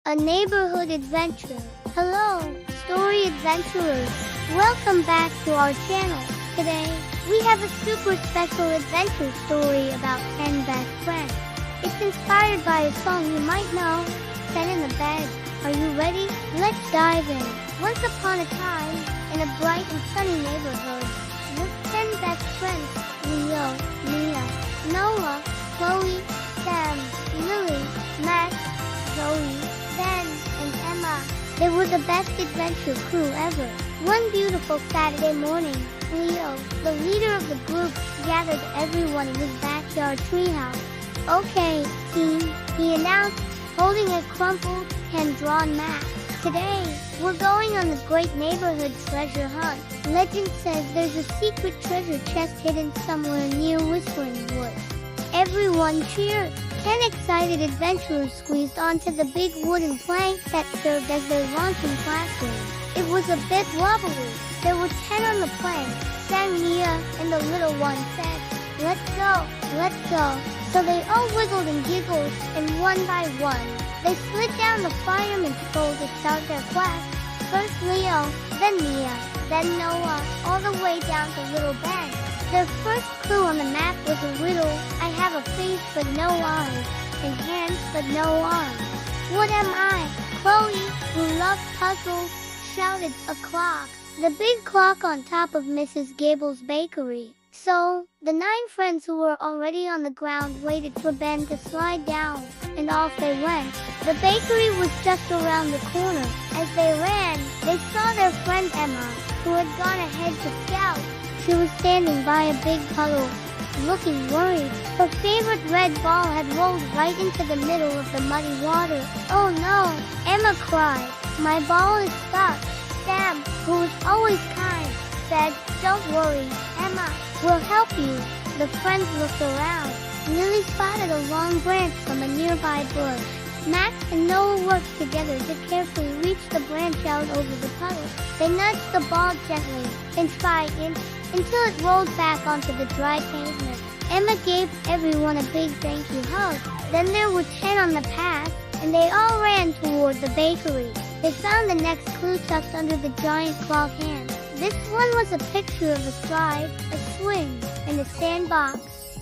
A neighborhood adventure. Hello, story adventurers. Welcome back to our channel. Today, we have a super special adventure story about 10 best friends. It's inspired by a song you might know, 10 in the Bed. Are you ready? Let's dive in. Once upon a time, in a bright and sunny neighborhood, lived 10 best friends: Leo, Mia, Noah, Chloe, Sam, Lily, Max, Zoe, Ben, and Emma. They were the best adventure crew ever. One beautiful Saturday morning, Leo, the leader of the group, gathered everyone in his backyard treehouse. "Okay, team," he announced, holding a crumpled, hand-drawn map. "Today, we're going on the great neighborhood treasure hunt. Legend says there's a secret treasure chest hidden somewhere near Whispering Woods." Everyone cheered. 10 excited adventurers squeezed onto the big wooden plank that served as their launching platform. It was a bit wobbly. There were 10 on the plank. Sang Mia, and the little one said, "Let's go, let's go." So they all wiggled and giggled, and one by one, they slid down the fireman's pole to start their quest. First Leo, then Mia, then Noah, all the way down to little Ben. Their first clue on the map was a riddle: "I have a face but no eyes, and hands but no arms. What am I?" Chloe, who loved puzzles, shouted, "A clock. The big clock on top of Mrs. Gable's bakery." So, the 9 friends who were already on the ground waited for Ben to slide down, and off they went. The bakery was just around the corner. As they ran, they saw their friend Emma, who had gone ahead to scout. She was standing by a big puddle, looking worried. Her favorite red ball had rolled right into the middle of the muddy water. "Oh no," Emma cried. "My ball is stuck." Sam, who was always kind, said, "Don't worry, Emma, we'll help you." The friends looked around. Lily spotted a long branch from a nearby bush. Max and Noah worked together to carefully reach the branch out over the puddle. They nudged the ball gently, inch by inch, until it rolled back onto the dry pavement. Emma gave everyone a big thank you hug. Then there were 10 on the path, and they all ran toward the bakery. They found the next clue tucked under the giant clock hand. This one was a picture of a slide, a swing, and a sandbox.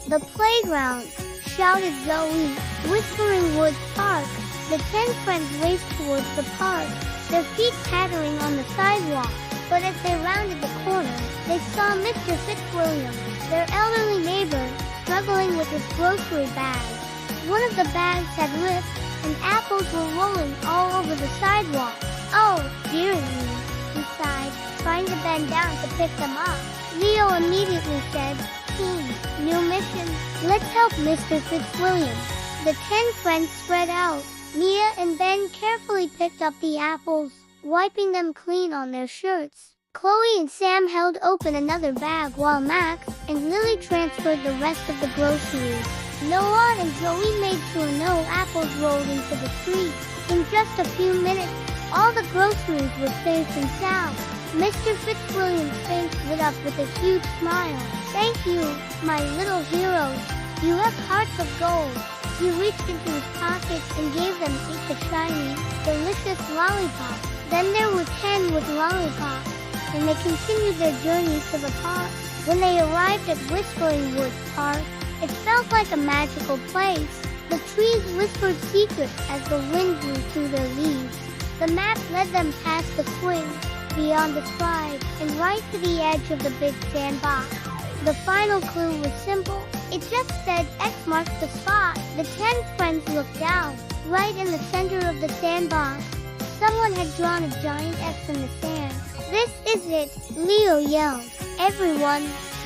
"The playground," shouted Zoe. "Whispering Woods Park." The 10 friends raced towards the park, their feet pattering on the sidewalk. But as they rounded the corner, they saw Mr. Fitzwilliam, their elderly neighbor, struggling with his grocery bag. One of the bags had ripped, and apples were rolling all over the sidewalk. "Oh, dearie me," he sighed, trying to bend down to pick them up. Leo immediately said, "Team, new mission. Let's help Mr. Fitzwilliam." The 10 friends spread out. Mia and Ben carefully picked up the apples, wiping them clean on their shirts. Chloe and Sam held open another bag while Max and Lily transferred the rest of the groceries. Noah and Zoe made sure no apples rolled into the street. In just a few minutes, all the groceries were safe and sound. Mr. Fitzwilliam's face lit up with a huge smile. "Thank you, my little heroes. You have hearts of gold." He reached into his pockets and gave them each a shiny, delicious lollipop. Then there were 10 with lollipops, and they continued their journey to the park. When they arrived at Whispering Woods Park, it felt like a magical place. The trees whispered secrets as the wind blew through their leaves. The map led them past the swing, beyond the slide, and right to the edge of the big sandbox. The final clue was simple. It just said X marks the spot. The 10 friends looked down. Right in the center of the sandbox, someone had drawn a giant X in the sand. "This is it," Leo yelled. Everyone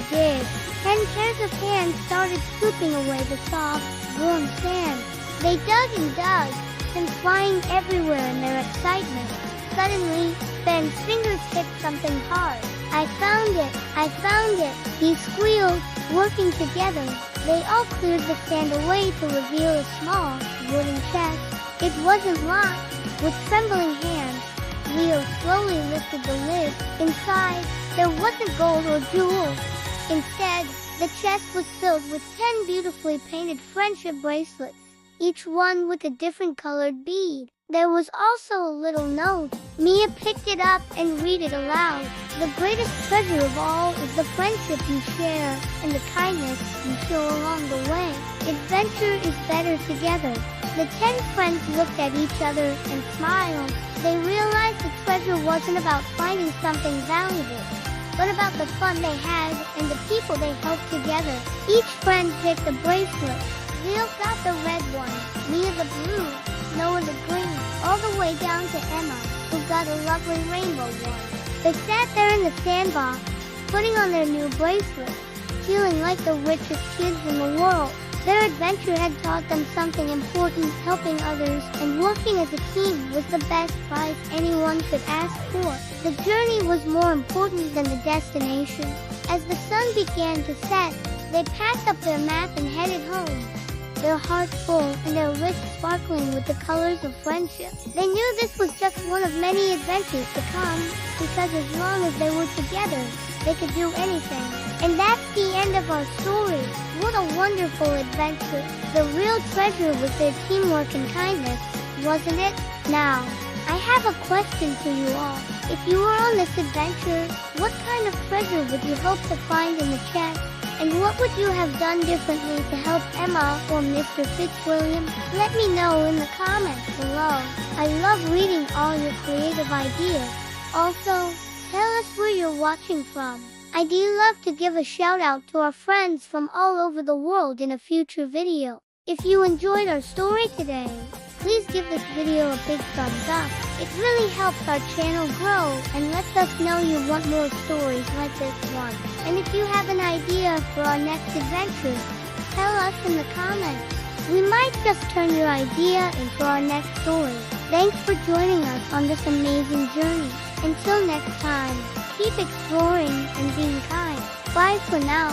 did. 10 pairs of hands started scooping away the soft, warm sand. They dug and dug, and flying everywhere in their excitement. Suddenly, Ben's fingers hit something hard. "I found it! I found it!" he squealed. Working together, they all cleared the sand away to reveal a small, wooden chest. It wasn't locked. With trembling hands, Leo slowly lifted the lid. Inside, there wasn't gold or jewels. Instead, the chest was filled with 10 beautifully painted friendship bracelets, each one with a different colored bead. There was also a little note. Mia picked it up and read it aloud. The greatest treasure of all is the friendship you share and the kindness you show along the way. Adventure is better together. The 10 friends looked at each other and smiled. They realized the treasure wasn't about finding something valuable, but about the fun they had and the people they helped together. Each friend picked a bracelet. Leo got the red one, Mia the blue, Noah the green, all the way down to Emma, who got a lovely rainbow one. They sat there in the sandbox, putting on their new bracelets, feeling like the richest kids in the world. Their adventure had taught them something important. Helping others and working as a team was the best prize anyone could ask for. The journey was more important than the destination. As the sun began to set, they packed up their map and headed home, their hearts full and their wrists sparkling with the colors of friendship. They knew this was just one of many adventures to come, because as long as they were together, they could do anything. And that's the end of our story. What a wonderful adventure. The real treasure was their teamwork and kindness, wasn't it? Now, I have a question for you all. If you were on this adventure, what kind of treasure would you hope to find in the chest? And what would you have done differently to help Emma or Mr. Fitzwilliam? Let me know in the comments below. I love reading all your creative ideas. Also, tell us where you're watching from. I'd love to give a shout out to our friends from all over the world in a future video. If you enjoyed our story today, please give this video a big thumbs up. It really helps our channel grow and lets us know you want more stories like this one. And if you have an idea for our next adventure, tell us in the comments. We might just turn your idea into our next story. Thanks for joining us on this amazing journey. Until next time, keep exploring and being kind. Bye for now.